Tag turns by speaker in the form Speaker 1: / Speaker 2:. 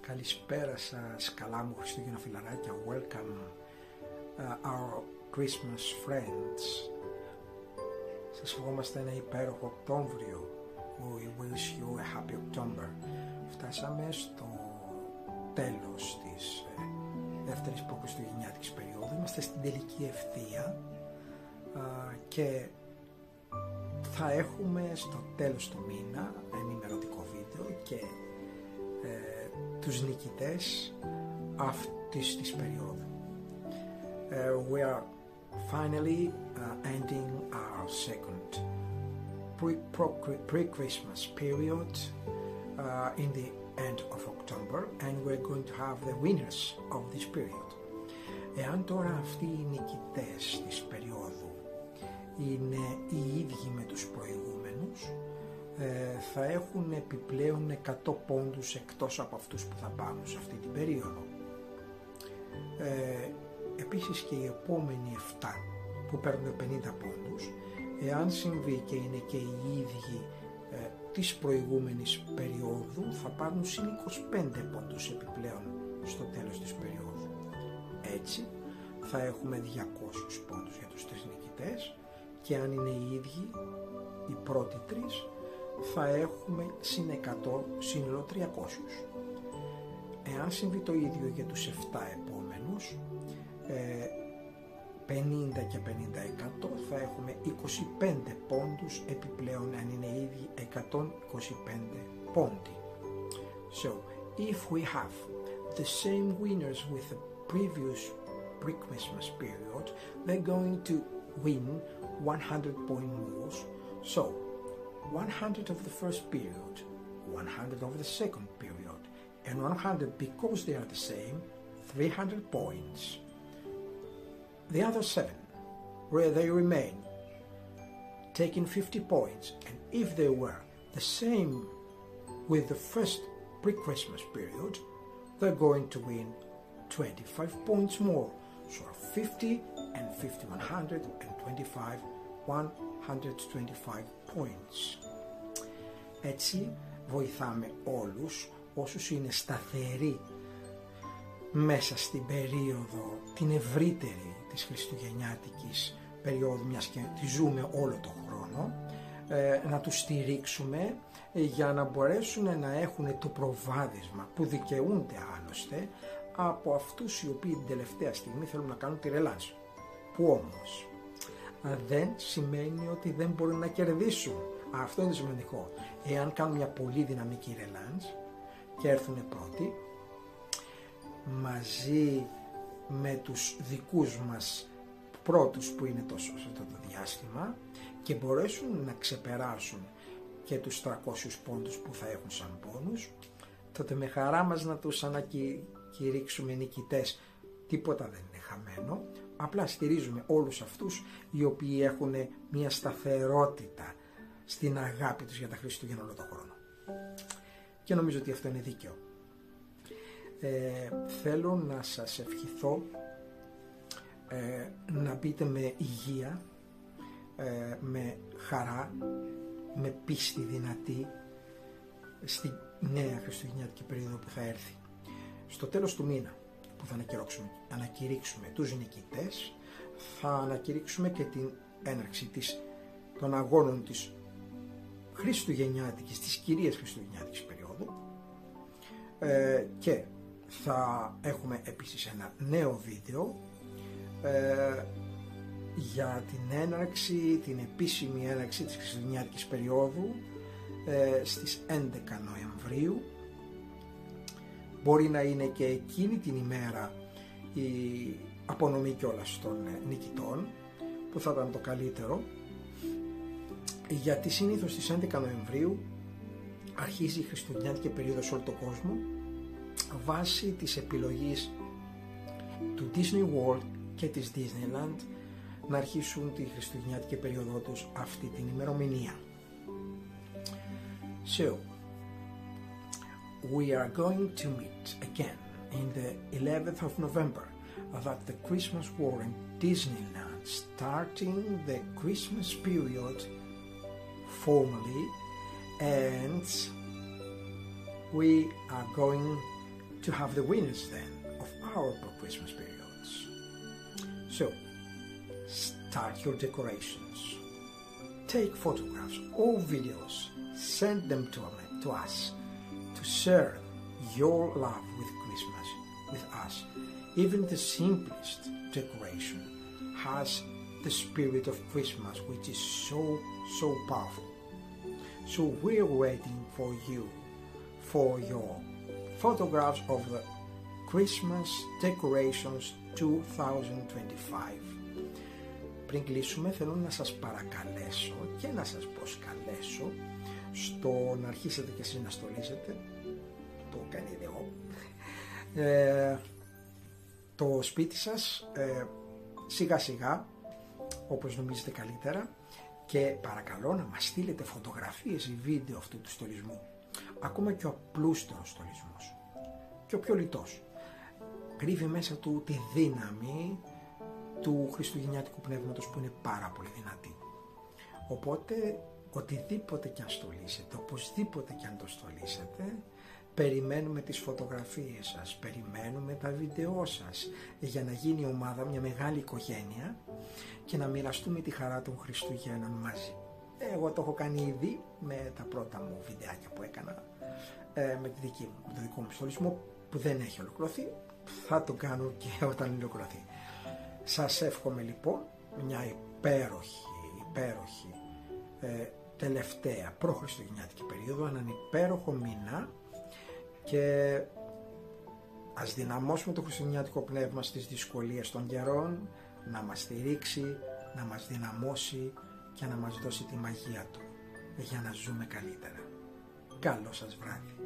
Speaker 1: Καλησπέρα σας, καλά μου Χριστουγεννοφιλαράκια. Welcome our Christmas friends. Σας ευχόμαστε ένα υπέροχο Οκτώβριο. We wish you a happy October. Φτάσαμε στο τέλος της δεύτερης προχριστουγεννιάτικης περίοδου. Είμαστε στην τελική ευθεία και θα έχουμε στο τέλος του μήνα ενημερωτικό βίντεο και τους νικητές αυτής της περίοδου. We are finally ending our second pre-Christmas period in the end of October, and we're going to have the winners of this period. Εάν τώρα αυτοί οι νικητές της περίοδου είναι οι ίδιοι με τους προηγούμενους, θα έχουν επιπλέον 100 πόντους εκτός από αυτούς που θα πάρουν σε αυτή την περίοδο. Επίσης και οι επόμενοι 7 που παίρνουν 50 πόντους, εάν συμβεί και είναι και οι ίδιοι της προηγούμενης περίοδου, θα πάρουν συν 25 πόντους επιπλέον στο τέλος της περίοδου. Έτσι θα έχουμε 200 πόντους για τους 3 νικητές, και αν είναι οι ίδιοι οι πρώτοι 3, θα έχουμε συν 100 σύνολο 300. Εάν συμβεί το ίδιο για τους 7 επόμενους, 50 και 50% θα έχουμε 25 πόντους επιπλέον, αν είναι οι ίδιοι 125 πόντι. So, if we have the same winners with the previous pre-Christmas period, they're going to win 100 point moves. So, 100 of the first period, 100 of the second period, and 100 because they are the same, 300 points. The other 7, where they remain, taking 50 points, and if they were the same with the first pre-Christmas period, they're going to win 25 points more. So 50 and 50, 125, 125 points. Έτσι βοηθάμε όλους όσους είναι σταθεροί μέσα στην περίοδο την ευρύτερη της χριστουγεννιάτικης περίοδου, μιας και τη ζούμε όλο τον χρόνο, να τους στηρίξουμε για να μπορέσουν να έχουν το προβάδισμα που δικαιούνται άλλωστε από αυτούς οι οποίοι την τελευταία στιγμή θέλουν να κάνουν τη ρελάνς, που όμως δεν σημαίνει ότι δεν μπορούν να κερδίσουν. Αυτό είναι σημαντικό. Εάν κάνουν μια πολύ δυναμική ρελάνς και έρθουν πρώτοι, μαζί με τους δικούς μας πρώτους που είναι τόσο σε αυτό το διάστημα, και μπορέσουν να ξεπεράσουν και τους 300 πόντους που θα έχουν σαν πόνους, τότε με χαρά μας να τους ανακηρύξουμε νικητές. Τίποτα δεν είναι χαμένο, απλά στηρίζουμε όλους αυτούς οι οποίοι έχουν μια σταθερότητα στην αγάπη τους για τα Χριστούγεννα όλο τον χρόνο. Και νομίζω ότι αυτό είναι δίκαιο. Θέλω να σας ευχηθώ να μπείτε με υγεία, με χαρά, με πίστη δυνατή στη νέα χριστουγεννιάτικη περίοδο που θα έρθει. Στο τέλος του μήνα που θα ανακηρύξουμε τους νικητές, θα ανακηρύξουμε και την έναρξη των αγώνων της χριστουγεννιάτικης, της κυρίας χριστουγεννιάτικης περίοδου, και θα έχουμε επίσης ένα νέο βίντεο για την έναρξη, την επίσημη έναρξη της χριστουγεννιάτικης περίοδου στις 11 Νοεμβρίου. Μπορεί να είναι και εκείνη την ημέρα η απονομή κιόλας των νικητών, που θα ήταν το καλύτερο, γιατί συνήθως στις 11 Νοεμβρίου αρχίζει η χριστουγεννιάτικη περίοδος σε όλο τον κόσμο, βάσει της επιλογής του Disney World και της Disneyland να αρχίσουν τη χριστουγεννιάτικη περίοδο τους αυτή την ημερομηνία. So, we are going to meet again in the 11th of November at the Christmas War in Disneyland, starting the Christmas period formally, and we are going to have the winners then of our Christmas periods. So, start your decorations. Take photographs or videos, send them to us to share your love with Christmas with us. Even the simplest decoration has the spirit of Christmas, which is so powerful. So we're waiting for you, for your photographs of the Christmas decorations 2025. Πριν κλείσουμε, θέλω να σας παρακαλέσω και να σας προσκαλέσω στο να αρχίσετε και εσείς να στολίζετε, το κάνει ιδεό, το σπίτι σας σιγά σιγά όπως νομίζετε καλύτερα, και παρακαλώ να μας στείλετε φωτογραφίες ή βίντεο αυτού του στολισμού, ακόμα και ο απλούστερος στολισμός και ο πιο λιτός κρύβει μέσα του τη δύναμη του χριστουγεννιάτικου πνεύματος που είναι πάρα πολύ δυνατή. Οπότε οτιδήποτε και αν στολίσετε, οπωσδήποτε και αν το στολίσετε, περιμένουμε τις φωτογραφίες σας, περιμένουμε τα βίντεό σας για να γίνει η ομάδα μια μεγάλη οικογένεια και να μοιραστούμε τη χαρά των Χριστουγέννων μαζί. Εγώ το έχω κάνει ήδη με τα πρώτα μου βιντεάκια που έκανα, με το δικό μου στολισμό που δεν έχει ολοκληρωθεί. Θα το κάνω και όταν ολοκληρωθεί. Σας εύχομαι λοιπόν μια υπέροχη τελευταία προχριστουγεννιάτικη περίοδο, έναν υπέροχο μήνα, και ας δυναμώσουμε το χριστουγεννιάτικο πνεύμα στις δυσκολίες των καιρών, να μας στηρίξει, να μας δυναμώσει και να μας δώσει τη μαγεία του για να ζούμε καλύτερα. Καλό σας βράδυ.